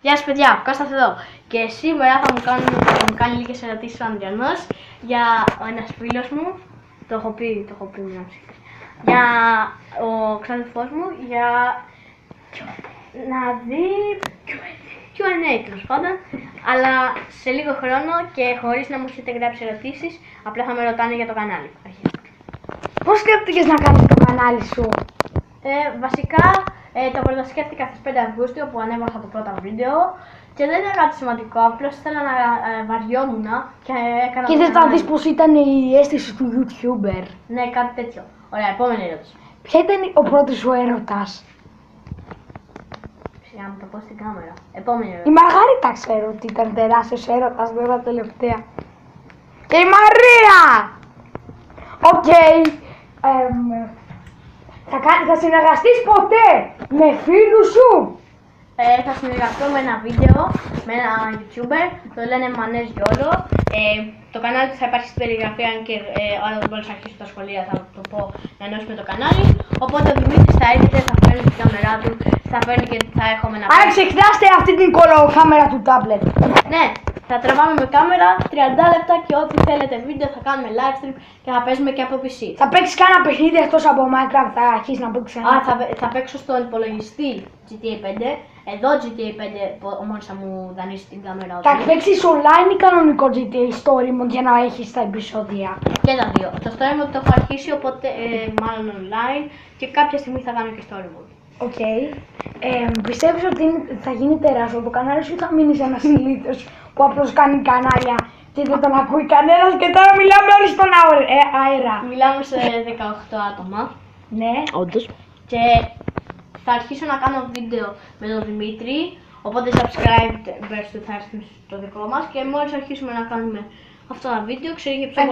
Γεια σας παιδιά, Κώστας εδώ και σήμερα θα μου κάνει λίγες ερωτήσεις ο Ανδριανός για ένας φίλος μου, το έχω πει μια ψυχή, για ο ξάδερφός μου, για να δει Q&A τέλος πάντων, αλλά σε λίγο χρόνο και χωρίς να μου έχετε γράψει ερωτήσεις, απλά θα με ρωτάνε για το κανάλι. Πώς σκέφτηκες να κάνεις το κανάλι σου? Βασικά το πρωτοσκέφτηκα στις 5 Αυγούστου που ανέβασα το πρώτο βίντεο και δεν ήταν κάτι σημαντικό, απλώς ήθελα να βαριόμουν και έκανα. Και θες να δεις πώς ήταν η αίσθηση του YouTuber? Ναι, κάτι τέτοιο. Ωραία, επόμενη ερώτηση. Ποια ήταν ο πρώτος σου έρωτας? Σιγά μου το πω στην κάμερα. Επόμενη Η ερώτηση. Μαργαρίτα ξέρω ότι ήταν τεράστιος έρωτας βέβαια τελευταία. Και η Μαρία! Οκ. Θα συνεργαστείς ποτέ με φίλους σου? Θα συνεργαστώ με ένα βίντεο, με ένα YouTuber, το λένε Μανές Γιόλο. Το κανάλι του θα υπάρχει στην περιγραφή, αν και όταν δεν μπορείς να αρχίσω τα σχολεία θα το πω να ενώσουμε το κανάλι. Οπότε ο Δημήτρης θα έρχεται, θα φέρνει την κάμερά του, θα φέρνει και θα έχουμε ένα. Άρα ξεχνάστε αυτή την κάμερα του τάμπλετ. Ναι, θα τραβάμε με κάμερα 30 λεπτά και ό,τι θέλετε βίντεο θα κάνουμε live stream και θα παίζουμε και από PC. Θα παίξεις κάνα παιχνίδι εκτός από Minecraft, θα αρχίσεις να παίξεις ένα? Θα παίξω στον υπολογιστή GTA 5, εδώ GTA 5 μόλις θα μου δανείσει την κάμερα. Θα παίξεις online ή κανονικό GTA Story Mode για να έχεις τα επεισόδια? Και τα δύο. Το story mode το έχω αρχίσει, οπότε μάλλον online και κάποια στιγμή θα κάνω και story mode. Οκ. Πιστεύεις ότι θα γίνει τεράστιο το κανάλι σου ή θα μείνεις ένας ηλίθιος που απλώς κάνει κανάλια και δεν τον ακούει κανένας και τώρα μιλάμε όλοι στον αέρα? Μιλάμε σε 18 άτομα. Ναι. Όντως. Και θα αρχίσω να κάνω βίντεο με τον Δημήτρη, οπότε subscribers του θα έρθουν στο δικό μας και μόλις αρχίσουμε να κάνουμε αυτά τα βίντεο, ξέρει και πιο